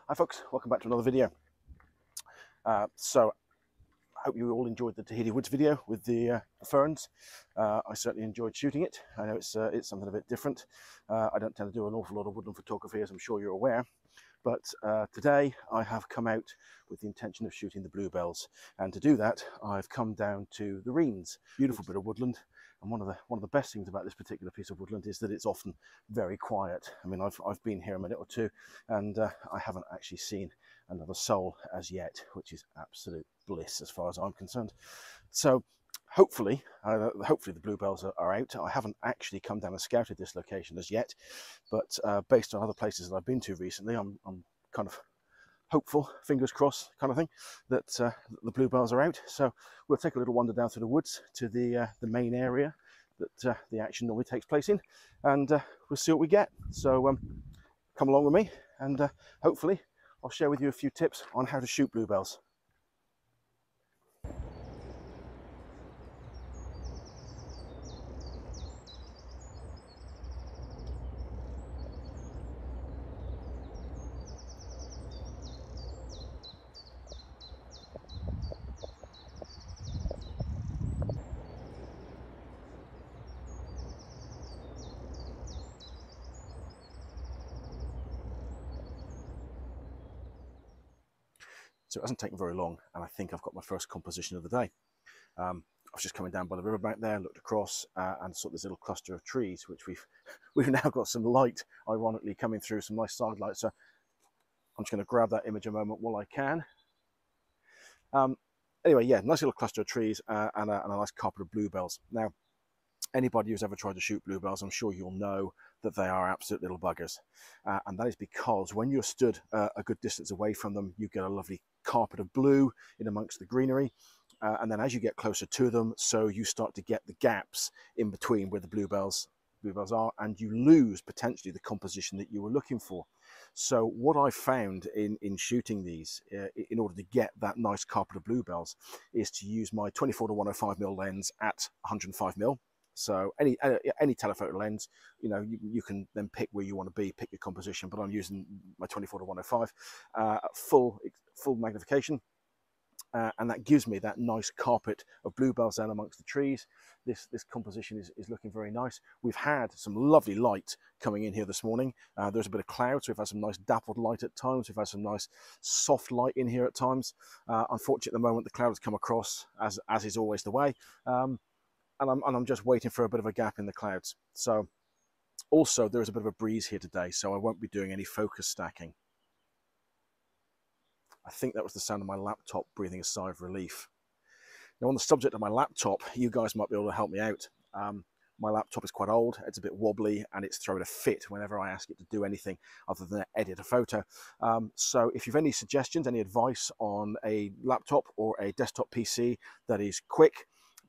Hi folks, welcome back to another video. So I hope you all enjoyed the Tahiti Woods video with the ferns. I certainly enjoyed shooting it. I know it's something a bit different. I don't tend to do an awful lot of woodland photography, as I'm sure you're aware. But today I have come out with the intention of shooting the bluebells, and to do that I've come down to the Reens. Beautiful bit of woodland, and one of the best things about this particular piece of woodland is that it's often very quiet. I mean, I've been here a minute or two, and I haven't actually seen another soul as yet, which is absolute bliss as far as I'm concerned. So hopefully the bluebells are out. I haven't actually come down and scouted this location as yet, but based on other places that I've been to recently, I'm kind of hopeful, fingers crossed kind of thing, that the bluebells are out. So we'll take a little wander down through the woods to the main area that the action normally takes place in, and we'll see what we get. So come along with me, and hopefully I'll share with you a few tips on how to shoot bluebells. So it hasn't taken very long, and I think I've got my first composition of the day. I was just coming down by the riverbank there, looked across, and saw this little cluster of trees, which we've now got some light, ironically, coming through, some nice side light. So I'm just going to grab that image a moment while I can. Anyway, yeah, nice little cluster of trees and a nice carpet of bluebells. Now, anybody who's ever tried to shoot bluebells, I'm sure you'll know that they are absolute little buggers. And that is because when you're stood a good distance away from them, you get a lovely carpet of blue in amongst the greenery. And then as you get closer to them, so you start to get the gaps in between where the bluebells are, and you lose potentially the composition that you were looking for. So what I found in shooting these, in order to get that nice carpet of bluebells, is to use my 24-105mm lens at 105mm. So any telephoto lens, you know, you can then pick where you want to be, pick your composition, but I'm using my 24-105 full magnification. And that gives me that nice carpet of bluebells down amongst the trees. This composition is looking very nice. We've had some lovely light coming in here this morning. There's a bit of cloud, so we've had some nice dappled light at times. We've had some nice soft light in here at times. Unfortunately, at the moment, the cloud has come across, as is always the way. And I'm just waiting for a bit of a gap in the clouds. So also there is a bit of a breeze here today, so I won't be doing any focus stacking. I think that was the sound of my laptop breathing a sigh of relief. Now, on the subject of my laptop, you guys might be able to help me out. My laptop is quite old, it's a bit wobbly, and it's throwing a fit whenever I ask it to do anything other than edit a photo. So if you've any suggestions, any advice on a laptop or a desktop PC that is quick,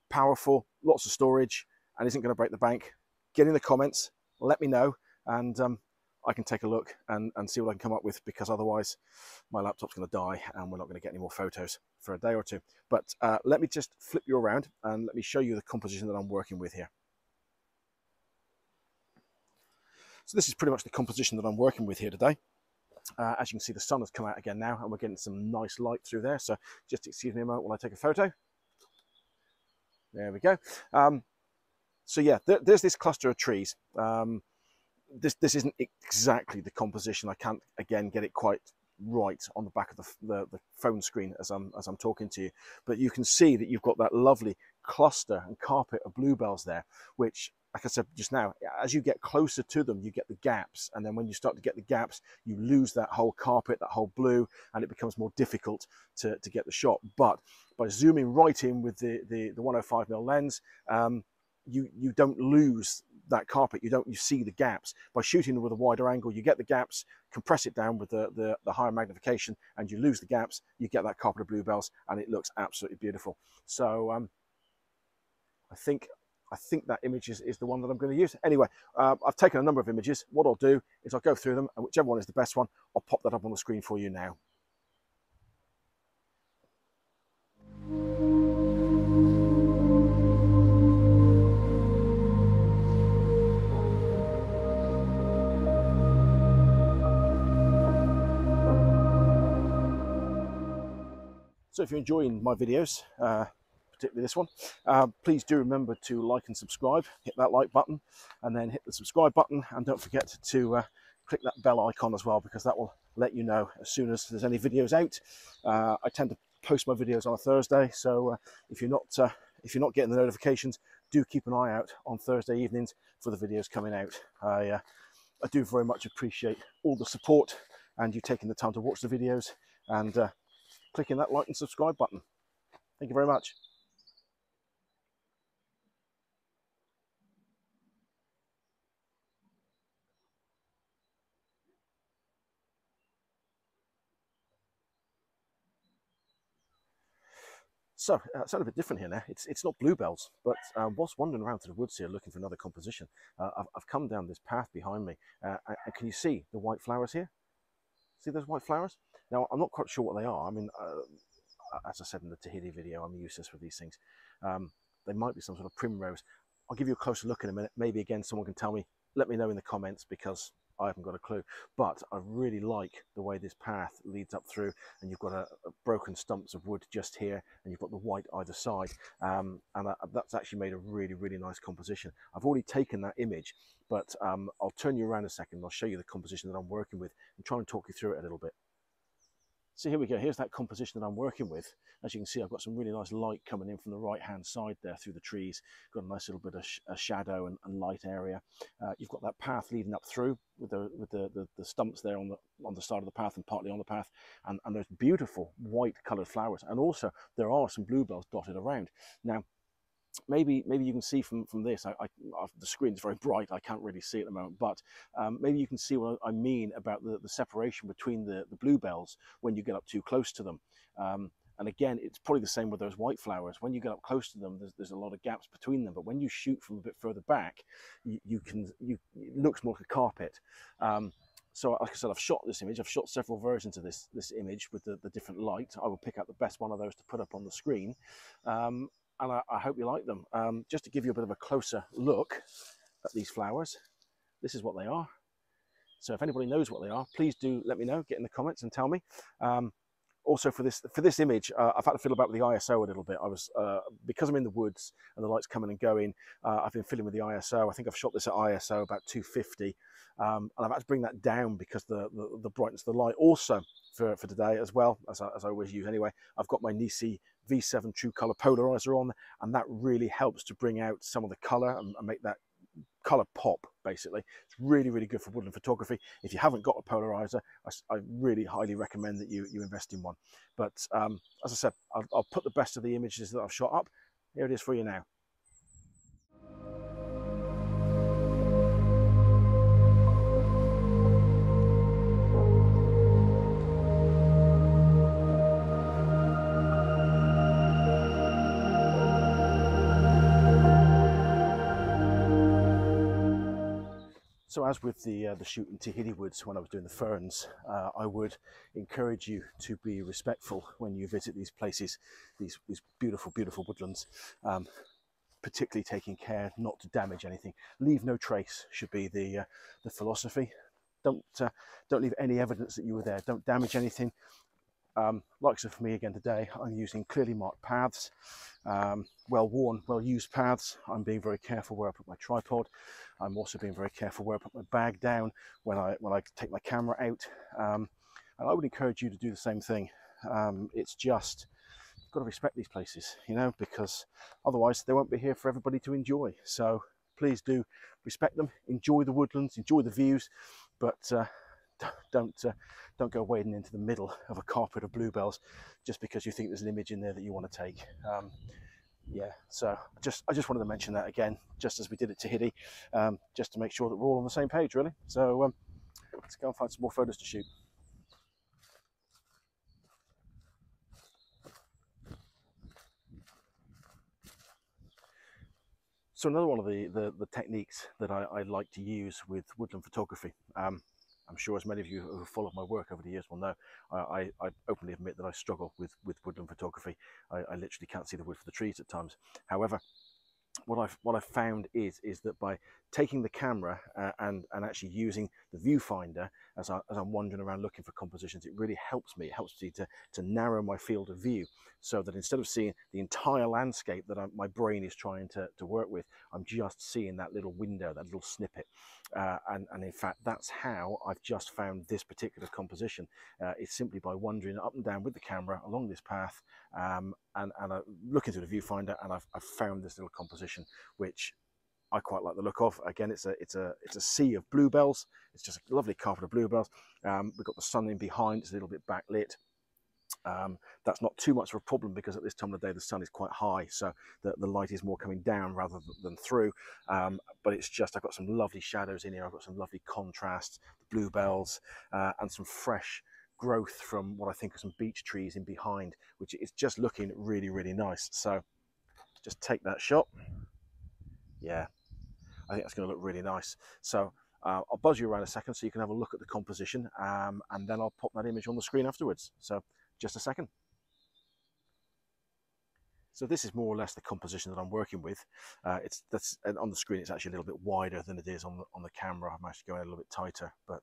powerful, lots of storage, and isn't going to break the bank, get in the comments, let me know, and I can take a look and see what I can come up with, because otherwise my laptop's going to die and we're not going to get any more photos for a day or two. But let me just flip you around and let me show you the composition that I'm working with here. So this is pretty much the composition that I'm working with here today. As you can see, the sun has come out again now, and we're getting some nice light through there. So just excuse me a moment while I take a photo. There we go. So yeah, there's this cluster of trees. This isn't exactly the composition. I can't, again, get it quite right on the back of the phone screen as I'm talking to you. But you can see that you've got that lovely cluster and carpet of bluebells there, which, like I said just now, as you get closer to them, you get the gaps. And then when you start to get the gaps, you lose that whole carpet, that whole blue, and it becomes more difficult to get the shot. But by zooming right in with the 105mm lens, you don't lose that carpet. You see the gaps. By shooting with a wider angle, you get the gaps, compress it down with the higher magnification, and you lose the gaps. You get that carpet of bluebells, and it looks absolutely beautiful. So I think that image is the one that I'm going to use. Anyway, I've taken a number of images. What I'll do is I'll go through them, and whichever one is the best one, I'll pop that up on the screen for you now. So if you're enjoying my videos, particularly this one, please do remember to like and subscribe. Hit that like button and then hit the subscribe button, and don't forget to click that bell icon as well, because that will let you know as soon as there's any videos out. I tend to post my videos on a Thursday, so if you're not getting the notifications, do keep an eye out on Thursday evenings for the videos coming out. I do very much appreciate all the support and you taking the time to watch the videos and clicking that like and subscribe button. Thank you very much. So it's a little bit different here now. It's not bluebells, but whilst wandering around to the woods here looking for another composition, I've come down this path behind me, and can you see the white flowers here? See those white flowers? Now, I'm not quite sure what they are. I mean, as I said in the Tahiti video, I'm useless with these things. They might be some sort of primrose. I'll give you a closer look in a minute. Maybe again, someone can tell me, let me know in the comments, because I haven't got a clue. But I really like the way this path leads up through, and you've got a broken stumps of wood just here, and you've got the white either side. And that's actually made a really, really nice composition. I've already taken that image, but I'll turn you around a second and I'll show you the composition that I'm working with and try and talk you through it a little bit. So here we go, here's that composition that I'm working with. As you can see, I've got some really nice light coming in from the right hand side there through the trees. Got a nice little bit of a shadow and light area. You've got that path leading up through with the stumps there on the side of the path and partly on the path, and those beautiful white coloured flowers. And also there are some bluebells dotted around. Now, maybe you can see from this, the screen's very bright, I can't really see at the moment, but maybe you can see what I mean about the separation between the bluebells when you get up too close to them. And again, it's probably the same with those white flowers. When you get up close to them, there's a lot of gaps between them, but when you shoot from a bit further back, it looks more like a carpet. So like I said, I've shot this image. I've shot several versions of this image with the different light. I will pick out the best one of those to put up on the screen. And I hope you like them. Just to give you a bit of a closer look at these flowers, this is what they are. So if anybody knows what they are, please do let me know, get in the comments and tell me. Also for this image, I've had to fiddle about with the ISO a little bit. I was, because I'm in the woods and the light's coming and going, I've been fiddling with the ISO. I think I've shot this at ISO about 250. And I've had to bring that down because the brightness of the light. Also for today as well, as I always use anyway, I've got my NiSi V7 True Color polarizer on, and that really helps to bring out some of the color and make that color pop, basically. It's really, really good for woodland photography. If you haven't got a polarizer, I really highly recommend that you invest in one. But as I said, I'll put the best of the images that I've shot up. Here it is for you now. So as with the shoot in Tahiti woods when I was doing the ferns, I would encourage you to be respectful when you visit these places, these beautiful, beautiful woodlands, particularly taking care not to damage anything. Leave no trace should be the philosophy. Don't leave any evidence that you were there. Don't damage anything. Like so for me again today, I'm using clearly marked paths, well-worn, well-used paths. I'm being very careful where I put my tripod. I'm also being very careful where I put my bag down when I take my camera out. And I would encourage you to do the same thing. It's just, you've got to respect these places, you know, because otherwise they won't be here for everybody to enjoy. So please do respect them, enjoy the woodlands, enjoy the views, but don't go wading into the middle of a carpet of bluebells just because you think there's an image in there that you want to take. Yeah, so I just wanted to mention that again, just as we did at Tahiti, just to make sure that we're all on the same page, really. So let's go and find some more photos to shoot. So another one of the techniques that I like to use with woodland photography, I'm sure as many of you who have followed my work over the years will know, I openly admit that I struggle with woodland photography. I literally can't see the wood for the trees at times. However, what I've found is that by taking the camera and actually using the viewfinder as I'm wandering around looking for compositions. It really helps me. It helps me to narrow my field of view, so that instead of seeing the entire landscape that my brain is trying to work with, I'm just seeing that little window, that little snippet. And in fact, that's how I've just found this particular composition. It's simply by wandering up and down with the camera along this path, and looking through the viewfinder, and I've found this little composition, which I quite like the look of. Again, it's a sea of bluebells. It's just a lovely carpet of bluebells. We've got the sun in behind. It's a little bit backlit. That's not too much of a problem, because at this time of the day the sun is quite high, so the light is more coming down rather than through. But it's just, I've got some lovely shadows in here. I've got some lovely contrast, the bluebells, and some fresh growth from what I think are some beech trees in behind, which is just looking really, really nice. So just take that shot. Yeah, I think that's going to look really nice. So I'll buzz you around a second so you can have a look at the composition, and then I'll pop that image on the screen afterwards. So just a second. So this is more or less the composition that I'm working with. That's on the screen. It's actually a little bit wider than it is on the camera. I'm actually going a little bit tighter, but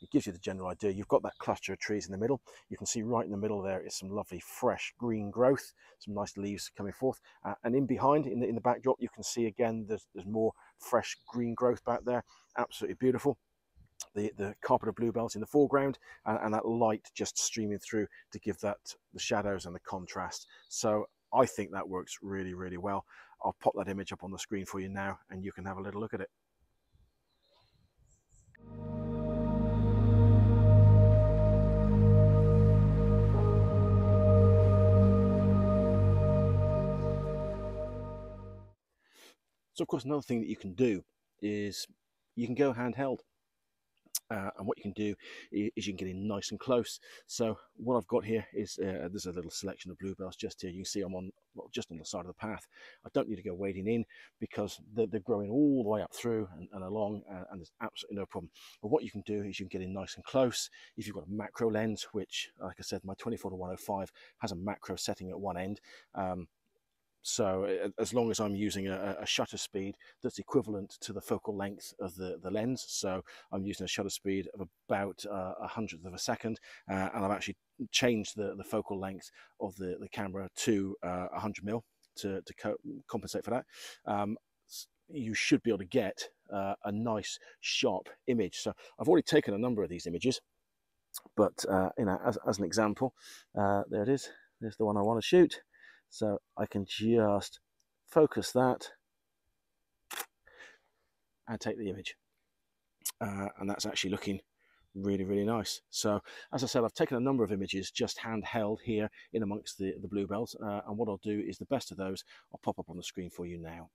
it gives you the general idea. You've got that cluster of trees in the middle. You can see right in the middle there is some lovely fresh green growth, some nice leaves coming forth, and in behind, in the backdrop, you can see again there's more fresh green growth back there. Absolutely beautiful. The carpet of bluebells in the foreground, and that light just streaming through to give that the shadows and the contrast. So I think that works really, really well. I'll pop that image up on the screen for you now, and you can have a little look at it. So of course, another thing that you can do is you can go handheld. And what you can do is you can get in nice and close. So what I've got here is there's a little selection of bluebells just here. You can see I'm just on the side of the path. I don't need to go wading in, because they're growing all the way up through and along, and there's absolutely no problem. But what you can do is you can get in nice and close. If you've got a macro lens, which, like I said, my 24-105 has a macro setting at one end. So as long as I'm using a shutter speed that's equivalent to the focal length of the lens, so I'm using a shutter speed of about 100th of a second, and I've actually changed the focal length of the camera to 100mm to compensate for that. You should be able to get a nice sharp image. So I've already taken a number of these images, but you know, as an example, there it is. There's the one I want to shoot. So I can just focus that and take the image. And that's actually looking really, really nice. So as I said, I've taken a number of images just handheld here in amongst the bluebells. And what I'll do is the best of those I'll pop up on the screen for you now.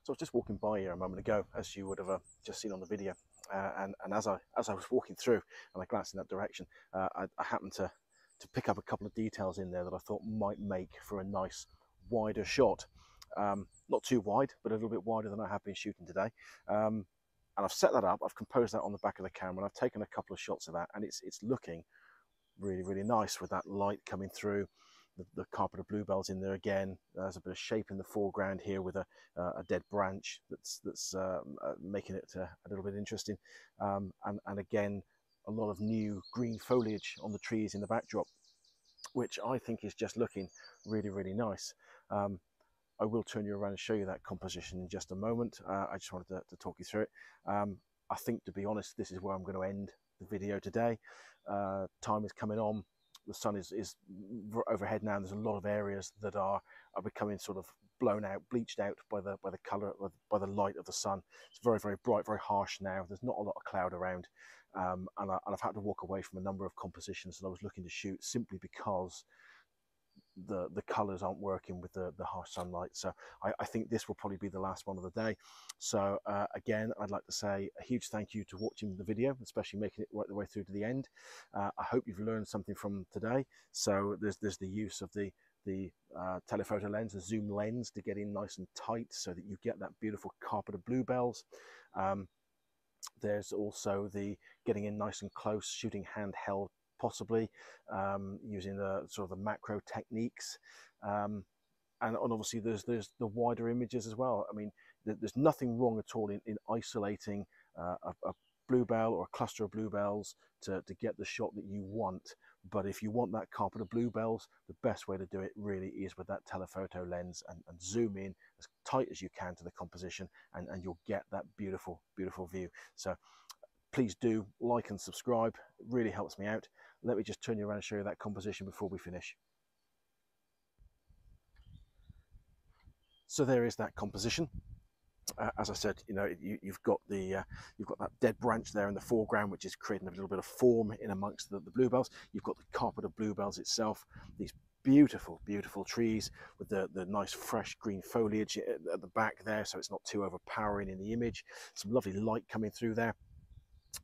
So I was just walking by here a moment ago, as you would have just seen on the video, and as I was walking through and I glanced in that direction, I happened to pick up a couple of details in there that I thought might make for a nice wider shot. Not too wide, but a little bit wider than I have been shooting today. And I've set that up, I've composed that on the back of the camera, and I've taken a couple of shots of that, and it's looking really, really nice with that light coming through. The carpet of bluebells in there again. There's a bit of shape in the foreground here with a dead branch that's making it a little bit interesting. And again, a lot of new green foliage on the trees in the backdrop, which I think is just looking really, really nice. I will turn you around and show you that composition in just a moment. I just wanted to talk you through it. I think, to be honest, this is where I'm going to end the video today. Time is coming on. The sun is overhead now, and there's a lot of areas that are becoming sort of blown out, bleached out by the colour, by the light of the sun. It's very, very bright, very harsh now. There's not a lot of cloud around, and I've had to walk away from a number of compositions that I was looking to shoot simply because the colours aren't working with the harsh sunlight. So I think this will probably be the last one of the day. So again, I'd like to say a huge thank you to watching the video, especially making it right the way through to the end. I hope you've learned something from today. So there's the use of the the telephoto lens, the zoom lens, to get in nice and tight so that you get that beautiful carpet of bluebells. There's also the getting in nice and close, shooting handheld, possibly using the sort of the macro techniques. And obviously there's the wider images as well. I mean, there's nothing wrong at all in isolating a bluebell or a cluster of bluebells to get the shot that you want. But if you want that carpet of bluebells, the best way to do it really is with that telephoto lens, and zoom in as tight as you can to the composition, and you'll get that beautiful, beautiful view. So please do like and subscribe. It really helps me out. Let me just turn you around and show you that composition before we finish. So there is that composition. As I said, you know, you've got that dead branch there in the foreground, which is creating a little bit of form in amongst the bluebells. You've got the carpet of bluebells itself, these beautiful, beautiful trees with the nice fresh green foliage at the back there, so it's not too overpowering in the image. Some lovely light coming through there.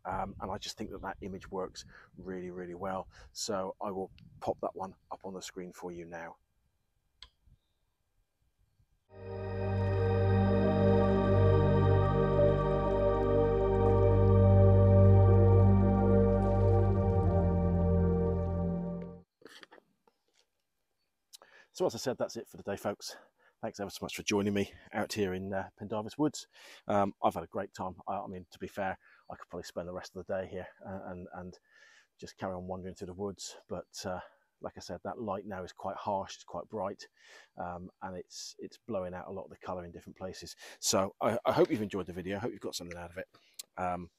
And I just think that image works really, really well. So I will pop that one up on the screen for you now. So as I said, that's it for today, folks. Thanks ever so much for joining me out here in Pendarvis Woods. I've had a great time. I mean, to be fair, I could probably spend the rest of the day here and just carry on wandering through the woods. But like I said, that light now is quite harsh, it's quite bright, and it's blowing out a lot of the colour in different places. So I hope you've enjoyed the video. I hope you've got something out of it. I've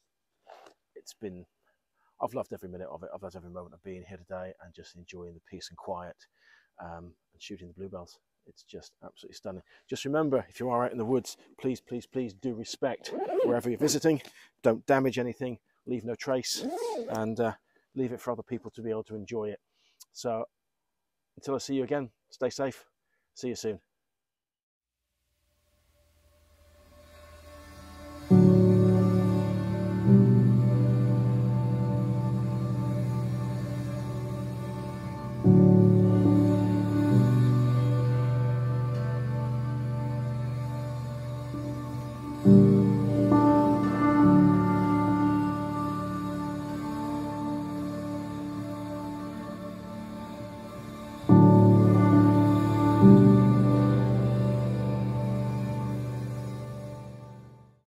loved every minute of it. I've loved every moment of being here today and just enjoying the peace and quiet and shooting the bluebells. It's just absolutely stunning. Just remember, if you are out in the woods, please, please, please do respect wherever you're visiting. Don't damage anything, leave no trace, and leave it for other people to be able to enjoy it. So until I see you again, stay safe. See you soon.